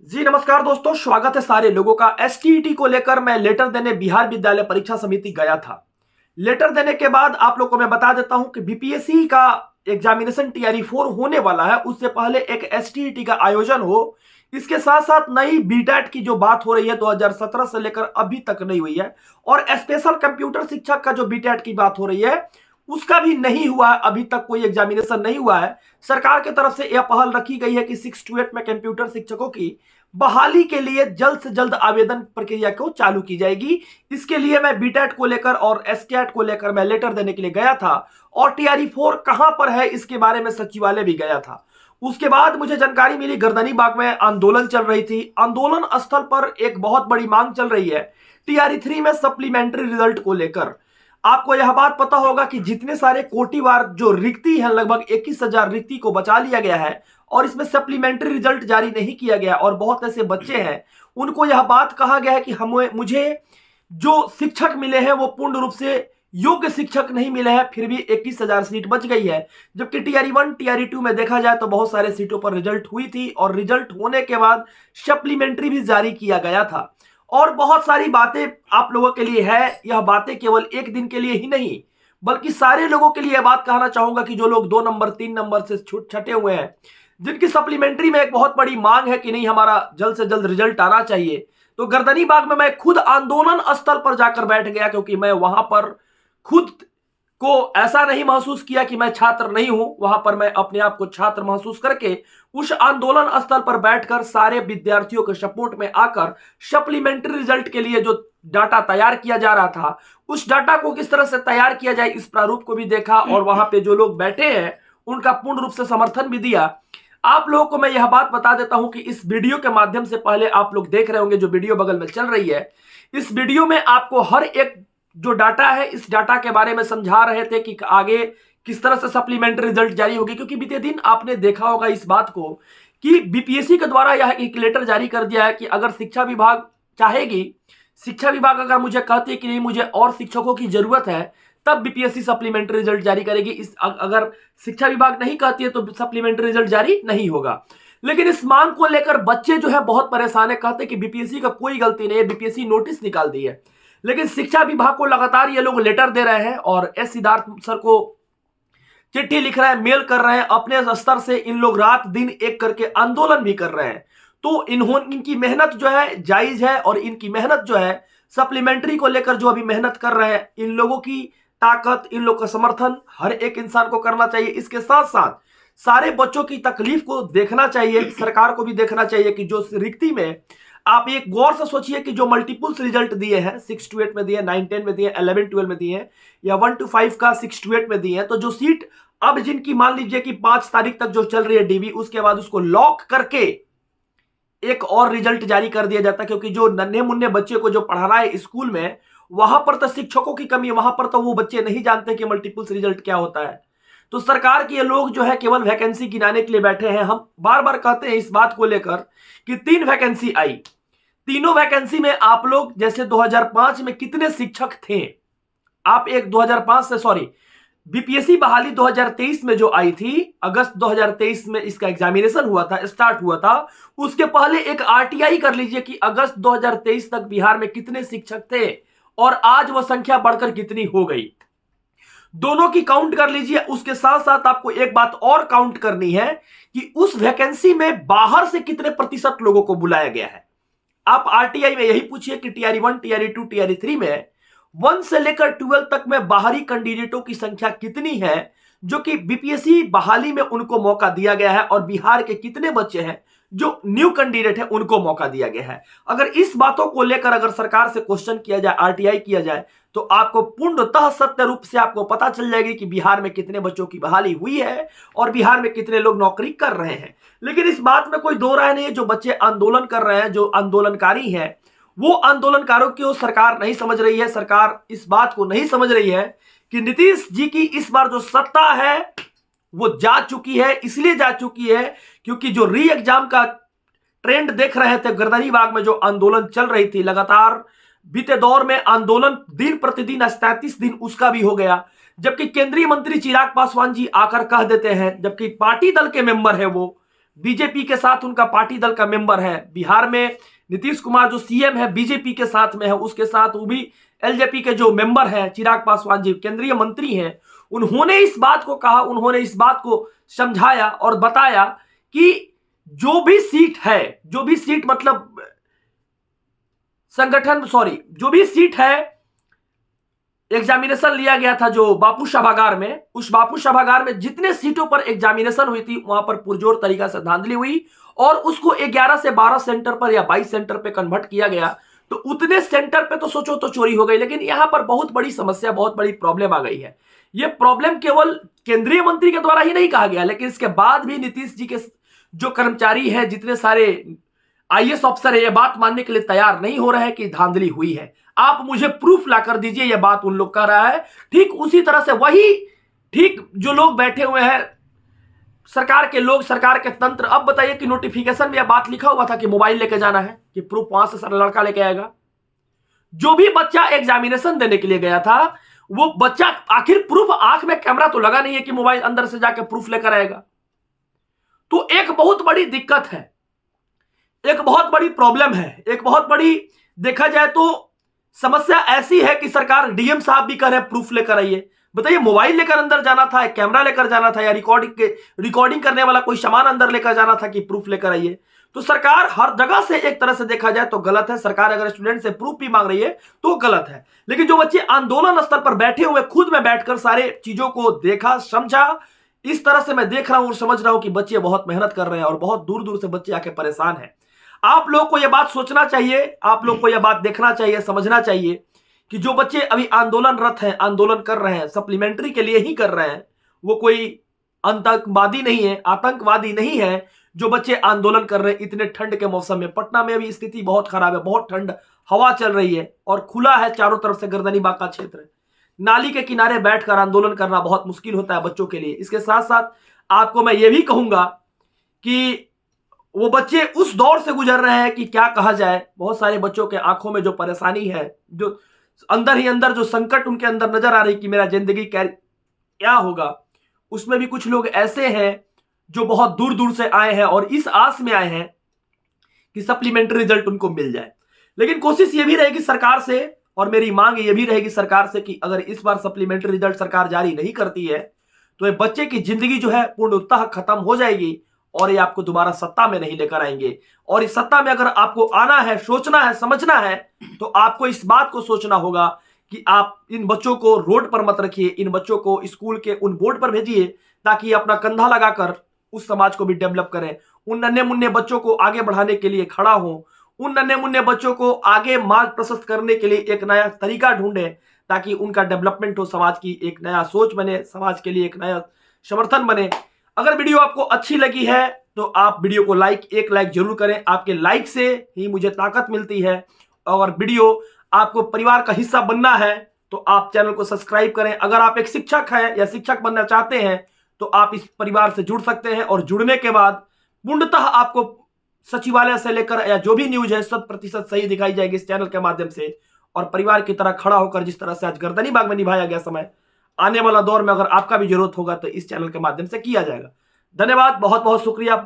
जी नमस्कार दोस्तों, स्वागत है सारे लोगों का। एसटीईटी को लेकर मैं लेटर देने बिहार विद्यालय परीक्षा समिति गया था। लेटर देने के बाद आप लोगों को मैं बता देता हूं कि बीपीएससी का एग्जामिनेशन टीआरई 4 होने वाला है। उससे पहले एक एसटीईटी का आयोजन हो। इसके साथ साथ नई बीटेट की जो बात हो रही है 2017 से लेकर अभी तक नहीं हुई है। और स्पेशल कंप्यूटर शिक्षक का जो बीटेट की बात हो रही है उसका भी नहीं हुआ है। अभी तक कोई एग्जामिनेशन नहीं हुआ है। सरकार की तरफ से यह पहल रखी गई है कि 6 to 8 में कंप्यूटर शिक्षकों की बहाली के लिए जल्द से जल्द आवेदन प्रक्रिया को चालू की जाएगी। इसके लिए मैं बीटेट को लेकर और एसटीएट को लेकर मैं लेटर देने के लिए गया था। और टीआरई 4 कहां पर है इसके बारे में सचिवालय भी गया था। उसके बाद मुझे जानकारी मिली गर्दनी बाग में आंदोलन चल रही थी। आंदोलन स्थल पर एक बहुत बड़ी मांग चल रही है टीआरई 3 में सप्लीमेंट्री रिजल्ट को लेकर। आपको यह बात पता होगा कि जितने सारे कोटिवार जो रिक्ति है, लगभग 21,000 रिक्ति को बचा लिया गया है और इसमें सप्लीमेंट्री रिजल्ट जारी नहीं किया गया। और बहुत ऐसे बच्चे हैं उनको यह बात कहा गया है कि मुझे जो शिक्षक मिले हैं वो पूर्ण रूप से योग्य शिक्षक नहीं मिले हैं, फिर भी 21,000 सीट बच गई है। जबकि टीआरई 1 टीआरई 2 में देखा जाए तो बहुत सारे सीटों पर रिजल्ट हुई थी और रिजल्ट होने के बाद सप्लीमेंट्री भी जारी किया गया था। और बहुत सारी बातें आप लोगों के लिए है। यह बातें केवल एक दिन के लिए ही नहीं बल्कि सारे लोगों के लिए यह बात कहना चाहूंगा कि जो लोग 2 नंबर 3 नंबर से छटे हुए हैं, जिनकी सप्लीमेंट्री में एक बहुत बड़ी मांग है कि नहीं हमारा जल्द से जल्द रिजल्ट आना चाहिए। तो गर्दनी बाग में मैं खुद आंदोलन स्थल पर जाकर बैठ गया, क्योंकि मैं वहां पर खुद को ऐसा नहीं महसूस किया कि मैं छात्र नहीं हूं। वहां पर मैं अपने आप को छात्र महसूस करके उस आंदोलन स्थल पर बैठकर सारे विद्यार्थियों के सपोर्ट में आकर सप्लीमेंट्री रिजल्ट के लिए जो डाटा तैयार किया जा रहा था उस डाटा को किस तरह से तैयार किया जाए इस प्रारूप को भी देखा। और वहां पे जो लोग बैठे हैं उनका पूर्ण रूप से समर्थन भी दिया। आप लोगों को मैं यह बात बता देता हूं कि इस वीडियो के माध्यम से पहले आप लोग देख रहे होंगे जो वीडियो बगल में चल रही है, इस वीडियो में आपको हर एक जो डाटा है इस डाटा के बारे में समझा रहे थे कि आगे किस तरह से सप्लीमेंट्री रिजल्ट जारी होगी। क्योंकि बीते दिन आपने देखा होगा इस बात को कि बीपीएससी के द्वारा यह एक लेटर जारी कर दिया है कि अगर शिक्षा विभाग चाहेगी, शिक्षा विभाग अगर मुझे कहती है कि नहीं मुझे और शिक्षकों की जरूरत है, तब बीपीएससी सप्लीमेंट्री रिजल्ट जारी करेगी। अगर शिक्षा विभाग नहीं कहती है तो सप्लीमेंट्री रिजल्ट जारी नहीं होगा। लेकिन इस मांग को लेकर बच्चे जो है बहुत परेशान है, कहते हैं कि बीपीएससी का कोई गलती नहीं है, बीपीएससी नोटिस निकाल दी है। लेकिन शिक्षा विभाग को लगातार ये लोग लेटर दे रहे हैं और एस सिद्धार्थ सर को चिट्ठी लिख रहे हैं, मेल कर रहे हैं। अपने स्तर से इन लोग रात दिन एक करके आंदोलन भी कर रहे हैं। तो इनकी मेहनत जो है जायज है और इनकी मेहनत जो है सप्लीमेंट्री को लेकर जो अभी मेहनत कर रहे हैं, इन लोगों की ताकत, इन लोगों का समर्थन हर एक इंसान को करना चाहिए। इसके साथ साथ सारे बच्चों की तकलीफ को देखना चाहिए, सरकार को भी देखना चाहिए कि जो रिक्ति में आप एक गौर से सोचिए कि जो मल्टीपल्स रिजल्ट दिए हैं, 6 to 8 में दिए, 9 10 में दिए, 11 12 में दिए या 1 to 5 का 6 to 8 में दिए हैं, तो जो सीट अब जिनकी मान लीजिए कि 5 तारीख तक जो चल रही है डीबी, उसके बाद उसको लॉक करके एक और रिजल्ट जारी कर दिया जाता है। क्योंकि जो नन्हे मुन्ने बच्चे को जो पढ़ाना है स्कूल में, वहां पर तो शिक्षकों की कमी है, वहां पर तो वो बच्चे नहीं जानते कि मल्टीपल्स रिजल्ट क्या होता है। तो सरकार के लोग जो है केवल वैकेंसी गिनाने के लिए बैठे हैं। हम बार बार कहते हैं इस बात को लेकर कि 3 वैकेंसी आई, तीनों वैकेंसी में आप लोग जैसे 2005 में कितने शिक्षक थे, आप एक 2005 से सॉरी बीपीएससी बहाली 2023 में जो आई थी, अगस्त 2023 में इसका एग्जामिनेशन हुआ था, स्टार्ट हुआ था। उसके पहले एक आरटीआई कर लीजिए कि अगस्त 2023 तक बिहार में कितने शिक्षक थे और आज वह संख्या बढ़कर कितनी हो गई, दोनों की काउंट कर लीजिए। उसके साथ साथ आपको एक बात और काउंट करनी है कि उस वैकेंसी में बाहर से कितने प्रतिशत लोगों को बुलाया गया है। आप आरटीआई में यही पूछिए कि टीआरई 1 टीआरई 2 टीआरई 3 में 1 से लेकर 12 तक में बाहरी कैंडिडेटों की संख्या कितनी है जो कि बीपीएससी बहाली में उनको मौका दिया गया है, और बिहार के कितने बच्चे हैं जो न्यू कैंडिडेट है उनको मौका दिया गया है। अगर इस बातों को लेकर अगर सरकार से क्वेश्चन किया जाए, आरटीआई किया जाए, तो आपको पूर्णतः सत्य रूप से आपको पता चल जाएगी कि बिहार में कितने बच्चों की बहाली हुई है और बिहार में कितने लोग नौकरी कर रहे हैं। लेकिन इस बात में कोई दो राय नहीं है, जो बच्चे आंदोलन कर रहे हैं, जो आंदोलनकारी हैं, वो आंदोलनकारों की सरकार नहीं समझ रही है। सरकार इस बात को नहीं समझ रही है कि नीतीश जी की इस बार जो सत्ता है वो जा चुकी है। इसलिए जा चुकी है क्योंकि जो री एग्जाम का ट्रेंड देख रहे थे, गर्दनी बाग में जो आंदोलन चल रही थी लगातार बीते दौर में आंदोलन दिन प्रतिदिन 33 दिन उसका भी हो गया। जबकि केंद्रीय मंत्री चिराग पासवान जी आकर कह देते हैं, जबकि पार्टी दल के मेंबर है वो बीजेपी के साथ उनका पार्टी दल का मेंबर है। बिहार में नीतीश कुमार जो सीएम है बीजेपी के साथ में है, उसके साथ वो भी एलजेपी के जो मेंबर हैं चिराग पासवान जी केंद्रीय मंत्री हैं, उन्होंने इस बात को कहा, उन्होंने इस बात को समझाया और बताया कि जो भी सीट है, जो भी सीट मतलब जो भी सीट है एग्जामिनेशन लिया गया था जो बापू सभागार में, उस बापू सभागार में जितने सीटों पर एग्जामिनेशन हुई थी वहां पर पुरजोर तरीका से धांधली हुई और उसको 11 से 12 सेंटर पर या 22 सेंटर पे कन्वर्ट किया गया। तो उतने सेंटर पे तो सोचो तो चोरी हो गई, लेकिन यहां पर बहुत बड़ी समस्या, बहुत बड़ी प्रॉब्लम आ गई है। यह प्रॉब्लम केवल केंद्रीय मंत्री के द्वारा ही नहीं कहा गया, लेकिन इसके बाद भी नीतीश जी के जो कर्मचारी हैं, जितने सारे आईएएस अफसर है, यह बात मानने के लिए तैयार नहीं हो रहे हैं कि धांधली हुई है। आप मुझे प्रूफ लाकर दीजिए, यह बात उन लोग कह रहा है। ठीक उसी तरह से वही ठीक जो लोग बैठे हुए हैं सरकार के लोग, सरकार के तंत्र, अब बताइए कि नोटिफिकेशन में यह बात लिखा हुआ था कि मोबाइल लेके जाना है, कि प्रूफ वहां से लड़का लेके आएगा। जो भी बच्चा एग्जामिनेशन देने के लिए गया था वो बच्चा आखिर प्रूफ, आंख में कैमरा तो लगा नहीं है कि मोबाइल अंदर से जाके प्रूफ लेकर आएगा। तो एक बहुत बड़ी दिक्कत है, एक बहुत बड़ी प्रॉब्लम है, एक बहुत बड़ी देखा जाए तो समस्या ऐसी है कि सरकार, डीएम साहब भी कह रहे हैं प्रूफ लेकर आइए। बताइए मोबाइल लेकर अंदर जाना था, कैमरा लेकर जाना था, या रिकॉर्डिंग करने वाला कोई सामान अंदर लेकर जाना था कि प्रूफ लेकर आइए। तो सरकार हर जगह से एक तरह से देखा जाए तो गलत है। सरकार अगर स्टूडेंट से प्रूफ भी मांग रही है तो गलत है, लेकिन जो बच्चे आंदोलन स्तर पर बैठे हुए खुद में बैठकर सारे चीजों को देखा समझा, इस तरह से मैं देख रहा हूं और समझ रहा हूं कि बच्चे बहुत मेहनत कर रहे हैं और बहुत दूर दूर से बच्चे आके परेशान हैं। आप लोग को यह बात सोचना चाहिए, आप लोग को यह बात देखना चाहिए, समझना चाहिए कि जो बच्चे अभी आंदोलनरत हैं, आंदोलन कर रहे हैं, सप्लीमेंट्री के लिए ही कर रहे हैं, वो कोई आतंकवादी नहीं है, आतंकवादी नहीं है। जो बच्चे आंदोलन कर रहे हैं इतने ठंड के मौसम में, पटना में अभी स्थिति बहुत खराब है, बहुत ठंड हवा चल रही है और खुला है चारों तरफ से गर्दनी बांका क्षेत्र, नाली के किनारे बैठकर आंदोलन करना बहुत मुश्किल होता है बच्चों के लिए। इसके साथ साथ आपको मैं ये भी कहूंगा कि वो बच्चे उस दौर से गुजर रहे हैं कि क्या कहा जाए। बहुत सारे बच्चों के आंखों में जो परेशानी है, जो अंदर ही अंदर जो संकट उनके अंदर नजर आ रही कि मेरा जिंदगी क्या होगा, उसमें भी कुछ लोग ऐसे हैं जो बहुत दूर दूर से आए हैं और इस आस में आए हैं कि सप्लीमेंट्री रिजल्ट उनको मिल जाए। लेकिन कोशिश ये भी रहेगी सरकार से, और मेरी मांग ये भी रहेगी सरकार से कि अगर इस बार सप्लीमेंट्री रिजल्ट सरकार जारी नहीं करती है तो ये बच्चे की जिंदगी जो है पूर्णतः खत्म हो जाएगी और ये आपको दोबारा सत्ता में नहीं लेकर आएंगे। और इस सत्ता में अगर आपको आना है, सोचना है, समझना है, तो आपको इस बात को सोचना होगा कि आप इन बच्चों को रोड पर मत रखिए, इन बच्चों को स्कूल के उन बोर्ड पर भेजिए ताकि अपना कंधा लगाकर उस समाज को भी डेवलप करें, उन नन्हे मुन्ने बच्चों को आगे बढ़ाने के लिए खड़ा हो, उन नन्हे मुन्ने बच्चों को आगे मार्ग प्रशस्त करने के लिए एक नया तरीका ढूंढे ताकि उनका डेवलपमेंट हो, समाज की एक नया सोच बने, समाज के लिए एक नया समर्थन बने। अगर वीडियो आपको अच्छी लगी है तो आप वीडियो को एक लाइक जरूर करें। आपके लाइक से ही मुझे ताकत मिलती है। और वीडियो आपको परिवार का हिस्सा बनना है तो आप चैनल को सब्सक्राइब करें। अगर आप एक शिक्षक हैं या शिक्षक बनना चाहते हैं तो आप इस परिवार से जुड़ सकते हैं और जुड़ने के बाद पूर्णतः आपको सचिवालय से लेकर या जो भी न्यूज है 100% सही दिखाई जाएगी इस चैनल के माध्यम से। और परिवार की तरह खड़ा होकर जिस तरह से आज गर्दनी बाग में निभाया गया समय, आने वाला दौर में अगर आपका भी जरूरत होगा तो इस चैनल के माध्यम से किया जाएगा। धन्यवाद, बहुत बहुत शुक्रिया।